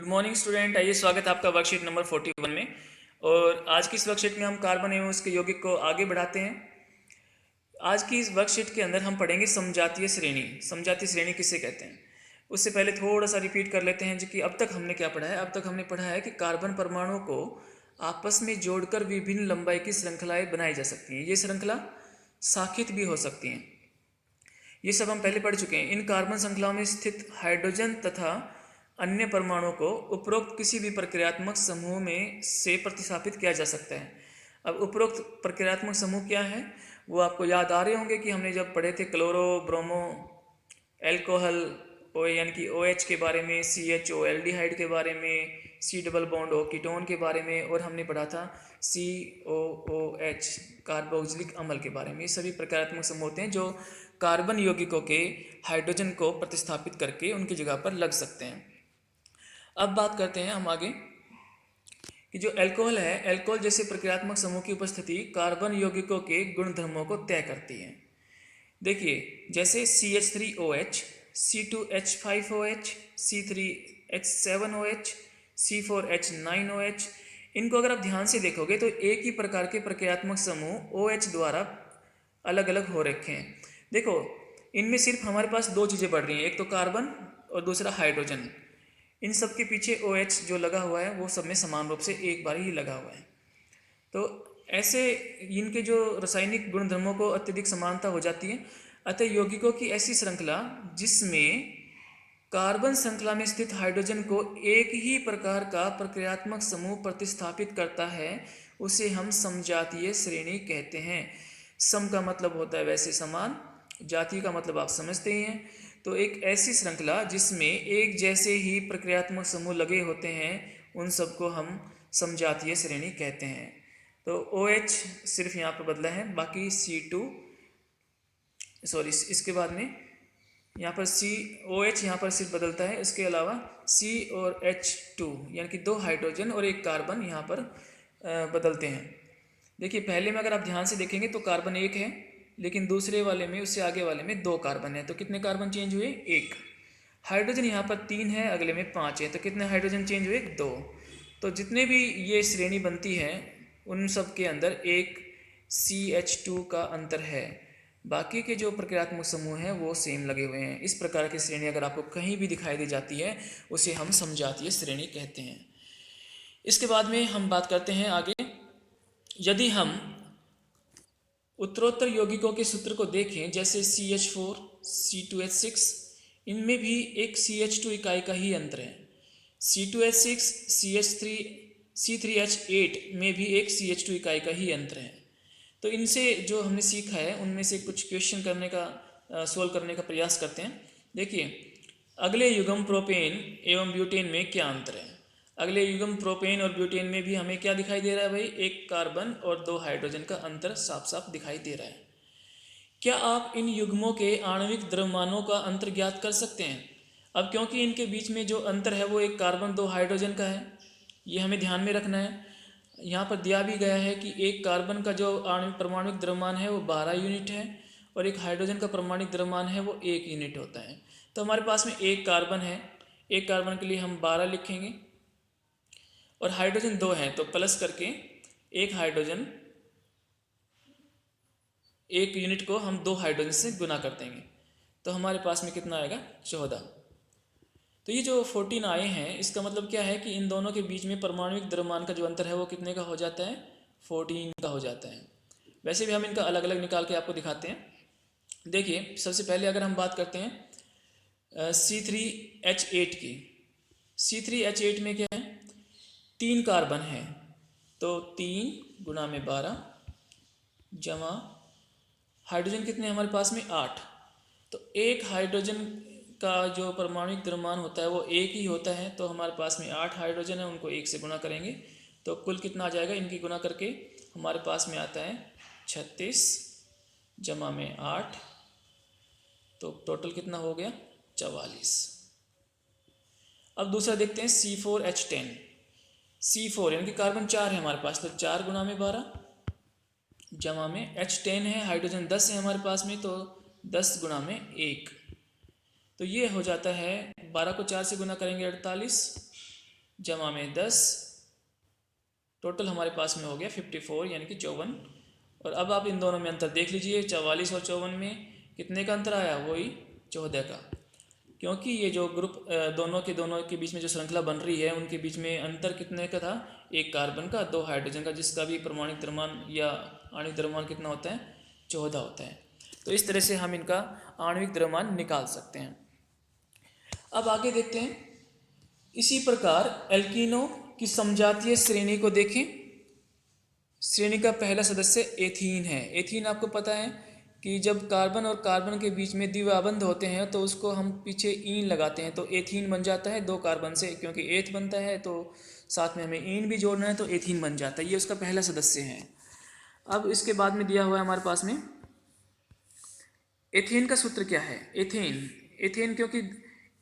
Good morning student. आइए स्वागत है आपका वर्कशीट नंबर 41 में। और आज की इस वर्कशीट में हम कार्बन एवं उसके यौगिक को आगे बढ़ाते हैं। आज की इस वर्कशीट के अंदर हम पढ़ेंगे समजातीय श्रेणी। समजातीय श्रेणी किसे कहते हैं उससे पहले थोड़ा सा रिपीट कर लेते हैं जो कि अब तक हमने क्या पढ़ा है। अब तक हमने पढ़ा है कि कार्बन परमाणुओं को आपस में जोड़कर विभिन्न लंबाई की श्रृंखलाएं बनाई जा सकती हैं। ये श्रृंखला शाखित भी हो सकती हैं। ये सब हम पहले पढ़ चुके हैं। इन कार्बन श्रृंखलाओं में स्थित हाइड्रोजन तथा अन्य परमाणुओं को उपरोक्त किसी भी प्रक्रियात्मक समूह में से प्रतिस्थापित किया जा सकता है। अब उपरोक्त प्रक्रियात्मक समूह क्या है वो आपको याद आ रहे होंगे कि हमने जब पढ़े थे क्लोरो ब्रोमो एल्कोहल ओ यानी कि OH के बारे में, CHO एल्डिहाइड के बारे में, C double bond O ketone के बारे में, और हमने पढ़ा था COOH कार्बोक्सिलिक अम्ल के बारे में। ये सभी प्रक्रियात्मक समूह होते हैं जो कार्बन यौगिकों के हाइड्रोजन को प्रतिस्थापित करके उनकी जगह पर लग सकते हैं। अब बात करते हैं हम आगे कि जो अल्कोहल है, अल्कोहल जैसे प्रक्रियात्मक समूह की उपस्थिति कार्बन यौगिकों के गुणधर्मों को तय करती है। देखिए जैसे CH3OH, C2H5OH, C3H7OH, C4H9OH, इनको अगर आप ध्यान से देखोगे तो एक ही प्रकार के प्रक्रियात्मक समूह OH द्वारा अलग अलग हो रखे हैं। देखो इनमें सिर्फ हमारे पास दो चीज़ें बढ़ रही हैं, एक तो कार्बन और दूसरा हाइड्रोजन। इन सब के पीछे OH जो लगा हुआ है वो सब में समान रूप से एक बार ही लगा हुआ है। तो ऐसे इनके जो रासायनिक गुणधर्मों को अत्यधिक समानता हो जाती है। अतः यौगिकों की ऐसी श्रृंखला जिसमें कार्बन श्रृंखला में स्थित हाइड्रोजन को एक ही प्रकार का प्रक्रियात्मक समूह प्रतिस्थापित करता है उसे हम समजातीय श्रेणी कहते हैं। सम का मतलब होता है वैसे समान, जातीय का मतलब आप समझते ही हैं। तो एक ऐसी श्रृंखला जिसमें एक जैसे ही प्रक्रियात्मक समूह लगे होते हैं उन सबको हम समजातीय श्रेणी कहते हैं। तो OH सिर्फ यहाँ पर बदला है, बाकी इसके बाद में यहाँ पर OH यहाँ पर सिर्फ बदलता है। इसके अलावा C और H2 यानी कि दो हाइड्रोजन और एक कार्बन यहाँ पर बदलते हैं। देखिए पहले में अगर आप ध्यान से देखेंगे तो कार्बन एक है, लेकिन दूसरे वाले में, उससे आगे वाले में दो कार्बन है। तो कितने कार्बन चेंज हुए? एक। हाइड्रोजन यहाँ पर 3 है, अगले में 5 है, तो कितने हाइड्रोजन चेंज हुए? 2। तो जितने भी ये श्रेणी बनती है उन सब के अंदर एक CH2 का अंतर है। बाकी के जो प्रक्रियात्मक समूह हैं वो सेम लगे हुए हैं। इस प्रकार की श्रेणी अगर आपको कहीं भी दिखाई दे जाती है उसे हम समजातीय श्रेणी कहते हैं। इसके बाद में हम बात करते हैं आगे। यदि हम उत्तरोत्तर यौगिकों के सूत्र को देखें जैसे CH4, C2H6, इनमें भी एक CH2 इकाई का ही अंतर है। C2H6, CH3, C3H8 में भी एक CH2 इकाई का ही अंतर है। तो इनसे जो हमने सीखा है उनमें से कुछ क्वेश्चन करने का सोल्व करने का प्रयास करते हैं। देखिए अगले युग्म प्रोपेन एवं ब्यूटेन में क्या अंतर है? अगले युग्म प्रोपेन और ब्यूटेन में भी हमें क्या दिखाई दे रहा है भाई? एक कार्बन और दो हाइड्रोजन का अंतर साफ साफ दिखाई दे रहा है। क्या आप इन युग्मों के आणविक द्रव्यमानों का अंतर ज्ञात कर सकते हैं? अब क्योंकि इनके बीच में जो अंतर है वो एक कार्बन दो हाइड्रोजन का है, ये हमें ध्यान में रखना है। यहाँ पर दिया भी गया है कि एक कार्बन का जो परमाणुक द्रव्यमान है वो 12 यूनिट है और एक हाइड्रोजन का परमाणुक द्रव्यमान है वो 1 यूनिट होता है। तो हमारे पास में एक कार्बन है, एक कार्बन के लिए हम 12 लिखेंगे और हाइड्रोजन 2 हैं तो प्लस करके एक हाइड्रोजन, एक यूनिट को हम 2 हाइड्रोजन से गुना कर देंगे तो हमारे पास में कितना आएगा? 14। तो ये जो 14 आए हैं इसका मतलब क्या है कि इन दोनों के बीच में परमाणुक द्रव्यमान का जो अंतर है वो कितने का हो जाता है? 14 का हो जाता है। वैसे भी हम इनका अलग अलग निकाल के आपको दिखाते हैं। देखिए सबसे पहले अगर हम बात करते हैं C3H8 की। C3H8 में क्या है? 3 कार्बन है तो 3 गुना में 12 जमा हाइड्रोजन कितने हमारे पास में? 8। तो एक हाइड्रोजन का जो परमाणुक द्रव्यमान होता है वो एक ही होता है, तो हमारे पास में 8 हाइड्रोजन है, उनको 1 से गुना करेंगे तो कुल कितना आ जाएगा? इनकी गुना करके हमारे पास में आता है 36 जमा में 8, तो टोटल कितना हो गया? 44। अब दूसरा देखते हैं C4H10। C4 यानी कि कार्बन 4 है हमारे पास, तो 4 गुना में 12 जमा में H10 है, हाइड्रोजन 10 है हमारे पास में, तो 10 गुना में 1, तो ये हो जाता है 12 को 4 से गुना करेंगे 48 जमा में 10, टोटल हमारे पास में हो गया 54 यानी कि 54। और अब आप इन दोनों में अंतर देख लीजिए, 44 और 54 में कितने का अंतर आया, वही 14 का। क्योंकि ये जो ग्रुप दोनों के बीच में जो श्रृंखला बन रही है, उनके बीच में अंतर कितने का था, एक कार्बन का, दो हाइड्रोजन का, जिसका भी परमाणु द्रव्यमान या आणविक द्रव्यमान कितना होता है, 14 होता है। तो इस तरह से हम इनका आणविक द्रव्यमान निकाल सकते हैं। अब आगे देखते हैं, इसी प्रकार एल्कीनो की समजातीय श्रेणी को देखें। श्रेणी का पहला सदस्य एथीन है। एथीन आपको पता है कि जब कार्बन और कार्बन के बीच में द्विआबंध होते हैं तो उसको हम पीछे ईन लगाते हैं तो एथीन बन जाता है, दो कार्बन से, क्योंकि एथ बनता है तो साथ में हमें ईन भी जोड़ना है तो एथीन बन जाता है। ये उसका पहला सदस्य है। अब इसके बाद में दिया हुआ है हमारे पास में एथेन का सूत्र क्या है। एथेन क्योंकि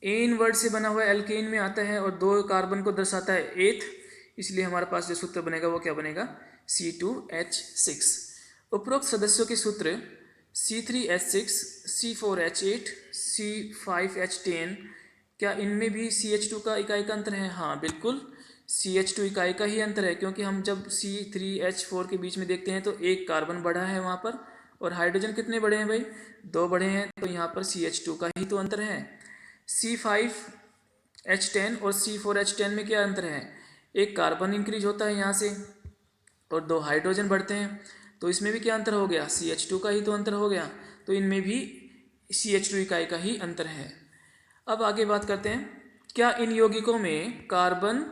एन वर्ड से बना हुआ एल्केन में आता है और दो कार्बन को दर्शाता है एथ, इसलिए हमारे पास जो सूत्र बनेगा वो क्या बनेगा, C2H6। उपरोक्त सदस्यों के सूत्र C3H6, C4H8, C5H10, क्या इनमें भी CH2 का इकाई का अंतर है? हाँ बिल्कुल, CH2 इकाई का ही अंतर है, क्योंकि हम जब C3H4 के बीच में देखते हैं तो एक कार्बन बढ़ा है वहाँ पर, और हाइड्रोजन कितने बड़े हैं भाई, दो बड़े हैं, तो यहाँ पर CH2 का ही तो अंतर है। C5H10 और C4H10 में क्या अंतर है, एक कार्बन इंक्रीज होता है यहाँ से और दो हाइड्रोजन बढ़ते हैं, तो इसमें भी क्या अंतर हो गया, CH2 का ही तो अंतर हो गया, तो इनमें भी CH2 इकाई का ही अंतर है। अब आगे बात करते हैं, क्या इन यौगिकों में कार्बन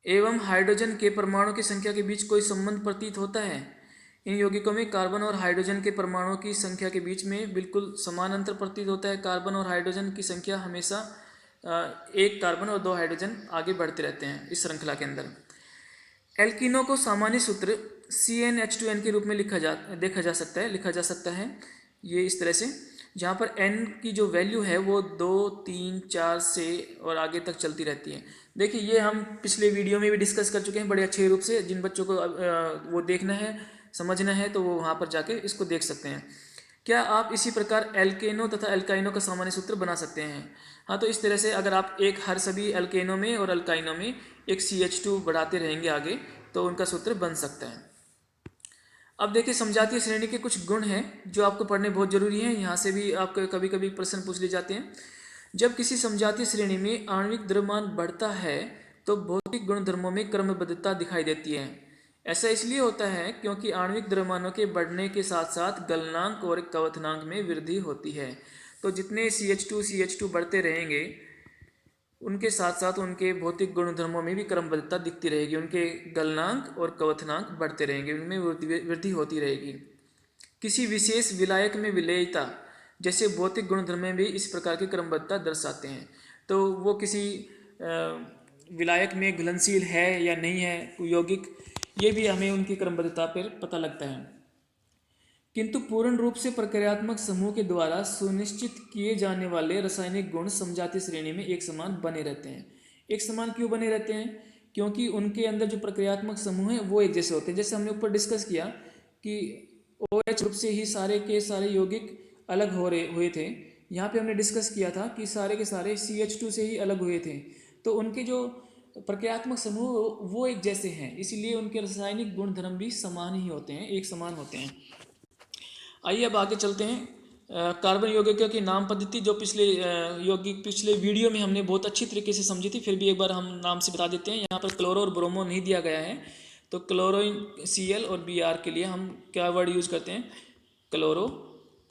एवं हाइड्रोजन के परमाणु की संख्या के बीच कोई संबंध प्रतीत होता है? इन यौगिकों में कार्बन और हाइड्रोजन के परमाणुओं की संख्या के बीच में बिल्कुल समान अंतर प्रतीत होता है। कार्बन और हाइड्रोजन की संख्या हमेशा एक कार्बन और दो हाइड्रोजन आगे बढ़ते रहते हैं इस श्रृंखला के अंदर। एल्कीनो को सामान्य सूत्र CnH2n के रूप में लिखा जा सकता है ये इस तरह से, जहाँ पर n की जो वैल्यू है वो 2, 3, 4 से और आगे तक चलती रहती है। देखिए ये हम पिछले वीडियो में भी डिस्कस कर चुके हैं बड़े अच्छे रूप से, जिन बच्चों को वो देखना है, समझना है, तो वो वहाँ पर जाके इसको देख सकते हैं। क्या आप इसी प्रकार एल्केनो तथा एल्काइनो का सामान्य सूत्र बना सकते हैं? हाँ, तो इस तरह से अगर आप एक हर सभी एल्केनो में और एल्काइनो में एक CH2 बढ़ाते रहेंगे आगे, तो उनका सूत्र बन सकता है। अब देखिए, समजातीय श्रेणी के कुछ गुण हैं जो आपको पढ़ने बहुत जरूरी हैं। यहाँ से भी आपको कभी कभी प्रश्न पूछ लिए जाते हैं। जब किसी समजातीय श्रेणी में आणविक द्रव्यमान बढ़ता है तो भौतिक गुणधर्मों में क्रमबद्धता दिखाई देती है। ऐसा इसलिए होता है क्योंकि आणविक द्रव्यमानों के बढ़ने के साथ साथ गलनांक और क्वथनांक में वृद्धि होती है। तो जितने CH2 बढ़ते रहेंगे उनके साथ साथ उनके भौतिक गुणधर्मों में भी क्रमबद्धता दिखती रहेगी, उनके गलनांक और क्वथनांक बढ़ते रहेंगे, उनमें वृद्धि होती रहेगी। किसी विशेष विलायक में विलेयता जैसे भौतिक गुणधर्म में भी इस प्रकार की क्रमबद्धता दर्शाते हैं। तो वो किसी विलायक में घुलनशील है या नहीं है यौगिक, ये भी हमें उनकी क्रमबद्धता पर पता लगता है। किंतु पूर्ण रूप से प्रक्रियात्मक समूह के द्वारा सुनिश्चित किए जाने वाले रासायनिक गुण समजातीय श्रेणी में एक समान बने रहते हैं। एक समान क्यों बने रहते हैं? क्योंकि उनके अंदर जो प्रक्रियात्मक समूह है वो एक जैसे होते हैं। जैसे हमने ऊपर डिस्कस किया कि OH ग्रुप से ही सारे के सारे यौगिक अलग हुए थे। यहाँ पे हमने डिस्कस किया था कि सारे के सारे CH2 से ही अलग हुए थे, तो उनके जो प्रक्रियात्मक समूह वो एक जैसे हैं, इसलिए उनके रासायनिक गुणधर्म भी समान ही होते हैं, एक समान होते हैं। आइए अब आगे चलते हैं। कार्बन यौगिकों की नाम पद्धति जो पिछले वीडियो में हमने बहुत अच्छी तरीके से समझी थी, फिर भी एक बार हम नाम से बता देते हैं। यहाँ पर क्लोरो और ब्रोमो नहीं दिया गया है, तो क्लोरीन Cl और Br के लिए हम क्या वर्ड यूज करते हैं, क्लोरो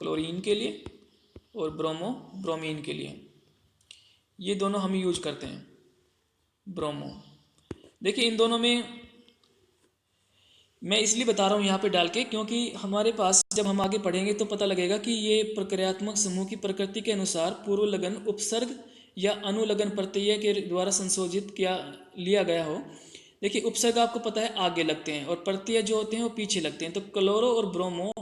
क्लोरीन के लिए और ब्रोमो ब्रोमीन के लिए, ये दोनों हम यूज करते हैं। ब्रोमो, देखिए इन दोनों में मैं इसलिए बता रहा हूँ यहाँ पे डाल के, क्योंकि हमारे पास जब हम आगे पढ़ेंगे तो पता लगेगा कि ये प्रक्रियात्मक समूह की प्रकृति के अनुसार पूर्व लगन उपसर्ग या अनुलगन प्रत्यय के द्वारा संशोधित लिया गया हो। देखिए उपसर्ग आपको पता है आगे लगते हैं और प्रत्यय जो होते हैं वो पीछे लगते हैं। तो क्लोरो और ब्रोमो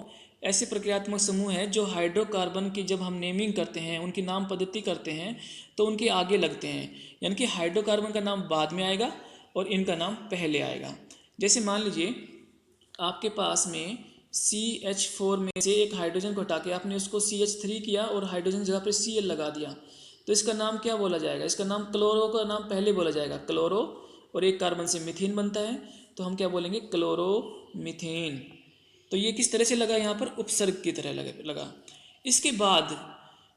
ऐसे प्रक्रियात्मक समूह है जो हाइड्रोकार्बन की जब हम नेमिंग करते हैं, उनकी नाम पद्धति करते हैं, तो उनके आगे लगते हैं, यानी कि हाइड्रोकार्बन का नाम बाद में आएगा और इनका नाम पहले आएगा। जैसे मान लीजिए आपके पास में CH4 में से एक हाइड्रोजन को हटा के आपने उसको CH3 किया और हाइड्रोजन जगह पे Cl लगा दिया, तो इसका नाम क्या बोला जाएगा? इसका नाम क्लोरो का नाम पहले बोला जाएगा, क्लोरो, और एक कार्बन से मीथेन बनता है, तो हम क्या बोलेंगे? क्लोरोमीथेन। तो ये किस तरह से लगा? यहाँ पर उपसर्ग की तरह लगा। इसके बाद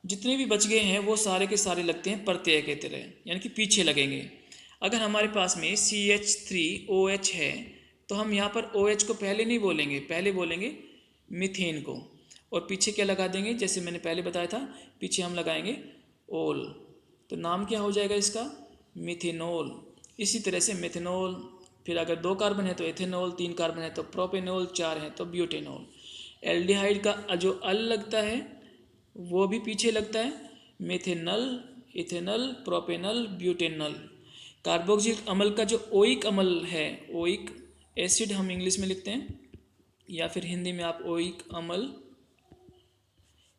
जितने भी बच गए हैं वो सारे के सारे लगते हैं प्रत्यय के तरह, यानी कि पीछे लगेंगे। अगर हमारे पास में CH3OH है तो हम यहाँ पर OH को पहले नहीं बोलेंगे, पहले बोलेंगे मीथेन को, और पीछे क्या लगा देंगे? जैसे मैंने पहले बताया था, पीछे हम लगाएंगे ओल। तो नाम क्या हो जाएगा इसका? मिथेनॉल। इसी तरह से मिथेनॉल, फिर अगर 2 कार्बन है तो एथेनॉल, 3 कार्बन है तो प्रोपेनॉल, 4 है तो ब्यूटेनॉल। एल्डिहाइड का जो अल लगता है वो भी पीछे लगता है, मेथेनल, इथेनल, प्रोपेनल, ब्यूटेनल। कार्बोक्सिलिक अम्ल का जो ओइक अम्ल है, ओइक एसिड हम इंग्लिश में लिखते हैं, या फिर हिंदी में आप ओइक अम्ल,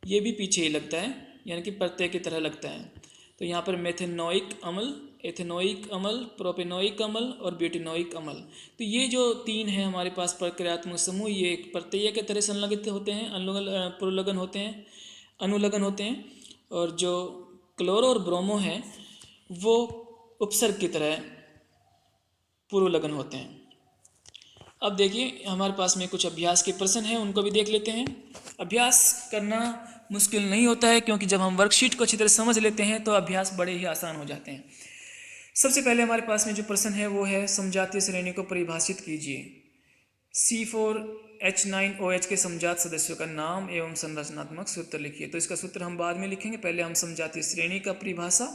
ये भी पीछे ही लगता है, यानी कि प्रत्यय की तरह लगता है। तो यहाँ पर मेथेनोइक अम्ल, एथेनोइक अम्ल, प्रोपेनोइक अम्ल और ब्यूटेनोइक अम्ल। तो ये जो 3 है हमारे पास प्रक्रियात्मक समूह, ये एक प्रत्यय के तरह संलगित होते हैं, पुरोलगन होते हैं, अनुलगन होते हैं। और जो क्लोरो और ब्रोमो है वो उपसर्ग की तरह पूर्वलगन होते हैं। अब देखिए हमारे पास में कुछ अभ्यास के प्रश्न हैं, उनको भी देख लेते हैं। अभ्यास करना मुश्किल नहीं होता है, क्योंकि जब हम वर्कशीट को अच्छी तरह समझ लेते हैं तो अभ्यास बड़े ही आसान हो जाते हैं। सबसे पहले हमारे पास में जो प्रश्न है वो है, समजातीय श्रेणी को परिभाषित कीजिए। C4H9OH के समजात सदस्यों का नाम एवं संरचनात्मक सूत्र लिखिए। तो इसका सूत्र हम बाद में लिखेंगे, पहले हम समजातीय श्रेणी का परिभाषा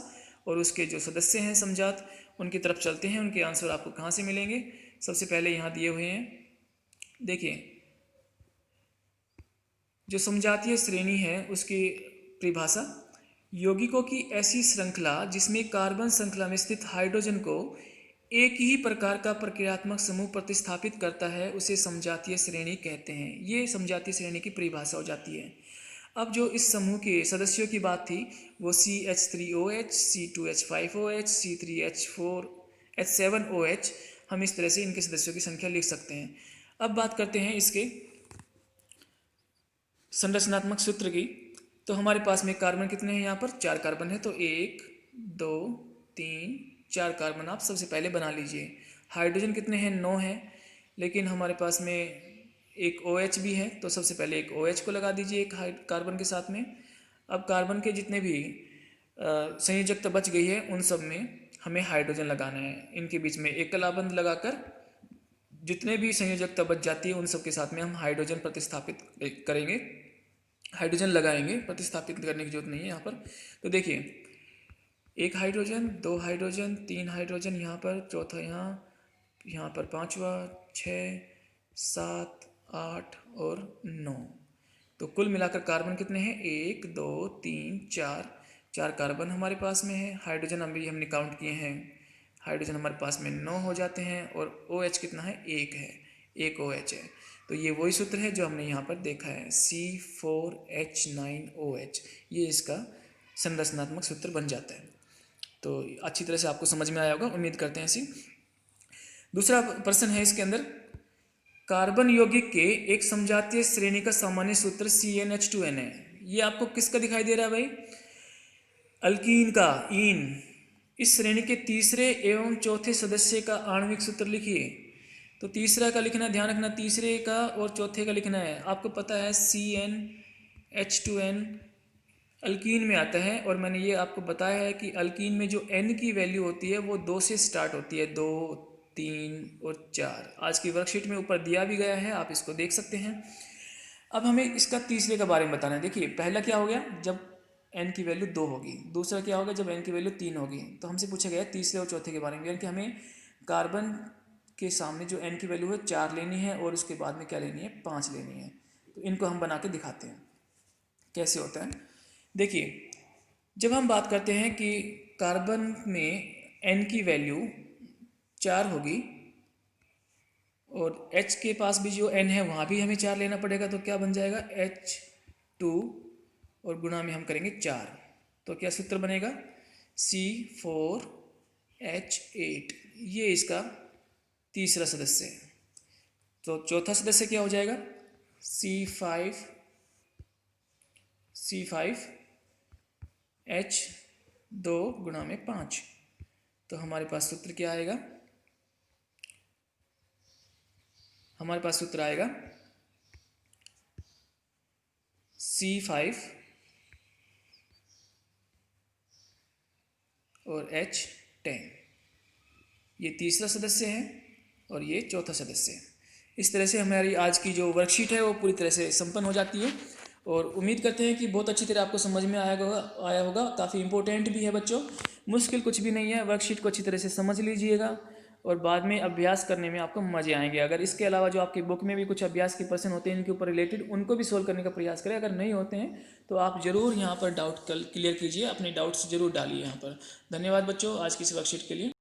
और उसके जो सदस्य हैं समजात, उनकी तरफ चलते हैं। उनके आंसर आपको कहाँ से मिलेंगे? सबसे पहले यहाँ दिए हुए हैं, देखिए जो समजातीय श्रेणी है उसकी परिभाषा, यौगिकों की ऐसी श्रृंखला जिसमें कार्बन श्रृंखला में स्थित हाइड्रोजन को एक ही प्रकार का प्रक्रियात्मक समूह प्रतिस्थापित करता है, उसे समजातीय श्रेणी कहते हैं। ये समजातीय श्रेणी की परिभाषा हो जाती है। अब जो इस समूह के सदस्यों की बात थी वो CH3OH, C2H5OH, C3H4H7OH, हम इस तरह से इनके सदस्यों की संख्या लिख सकते हैं। अब बात करते हैं इसके संरचनात्मक सूत्र की। तो हमारे पास में कार्बन कितने हैं? यहाँ पर 4 कार्बन है, तो 1 2 3 4 कार्बन आप सबसे पहले बना लीजिए। हाइड्रोजन कितने हैं? 9 हैं, लेकिन हमारे पास में एक OH भी है, तो सबसे पहले एक OH को लगा दीजिए एक कार्बन के साथ में। अब कार्बन के जितने भी संयोजकता बच गई है उन सब में हमें हाइड्रोजन लगाना है। इनके बीच में एक कलाबंद लगाकर जितने भी संयोजकता बच जाती है उन सब के साथ में हम हाइड्रोजन प्रतिस्थापित करेंगे, हाइड्रोजन लगाएंगे, प्रतिस्थापित करने की जरूरत नहीं है यहाँ पर। तो देखिए 1 हाइड्रोजन, 2 हाइड्रोजन, 3 हाइड्रोजन यहाँ पर, चौथा यहाँ पर 5वां, 6 7 8 और 9। तो कुल मिलाकर कार्बन कितने हैं? 1 2 3 4 कार्बन हमारे पास में है। हाइड्रोजन अभी हमने काउंट किए हैं, हाइड्रोजन हमारे पास में 9 हो जाते हैं, और OH कितना है? 1 है, 1 OH है। तो ये वही सूत्र है जो हमने यहाँ पर देखा है, C4H9OH, ये इसका संरचनात्मक सूत्र बन जाता है। तो अच्छी तरह से आपको समझ में आया होगा, उम्मीद करते हैं ऐसी। दूसरा प्रश्न है इसके अंदर, कार्बन यौगिक के एक समजातीय श्रेणी का सामान्य सूत्र CnH2n है। ये आपको किसका दिखाई दे रहा है भाई? अल्कीन का, ईन। इस श्रेणी के तीसरे एवं चौथे सदस्य का आणविक सूत्र लिखिए। तो तीसरा का लिखना, ध्यान रखना, तीसरे का और चौथे का लिखना है। आपको पता है CnH2n अल्कीन में आता है, और मैंने ये आपको बताया है कि अल्कीन में जो N की वैल्यू होती है वो 2 से स्टार्ट होती है, 2 3 और 4। आज की वर्कशीट में ऊपर दिया भी गया है, आप इसको देख सकते हैं। अब हमें इसका तीसरे के बारे में बताना है। देखिए पहला क्या हो गया? जब N की वैल्यू 2 होगी। दूसरा क्या होगा? जब N की वैल्यू 3 होगी। तो हमसे पूछा गया तीसरे और चौथे के बारे में, यानी कि हमें कार्बन के सामने जो N की वैल्यू है 4 लेनी है, और उसके बाद में क्या लेनी है? 5 लेनी है। तो इनको हम बना के दिखाते हैं कैसे होता है। देखिए जब हम बात करते हैं कि कार्बन में N की वैल्यू 4 होगी, और H के पास भी जो N है वहाँ भी हमें 4 लेना पड़ेगा, तो क्या बन जाएगा? H2 और गुणा में हम करेंगे 4, तो क्या सूत्र बनेगा? C4H8। ये इसका तीसरा सदस्य है। तो चौथा सदस्य क्या हो जाएगा? C5H9। 2 × 5। तो हमारे पास सूत्र क्या आएगा? हमारे पास सूत्र आएगा C5 और H10। ये तीसरा सदस्य है और ये चौथा सदस्य है। इस तरह से हमारी आज की जो वर्कशीट है वो पूरी तरह से संपन्न हो जाती है और उम्मीद करते हैं कि बहुत अच्छी तरह आपको समझ में आया होगा। काफ़ी इंपॉर्टेंट भी है बच्चों, मुश्किल कुछ भी नहीं है। वर्कशीट को अच्छी तरह से समझ लीजिएगा और बाद में अभ्यास करने में आपको मज़े आएंगे। अगर इसके अलावा जो आपकी बुक में भी कुछ अभ्यास के प्रश्न होते हैं इनके ऊपर रिलेटेड, उनको भी सोल्व करने का प्रयास करें। अगर नहीं होते हैं तो आप ज़रूर यहाँ पर डाउट क्लियर कीजिए, अपने डाउट्स ज़रूर डालिए यहाँ पर। धन्यवाद बच्चों आज की इस वर्कशीट के लिए।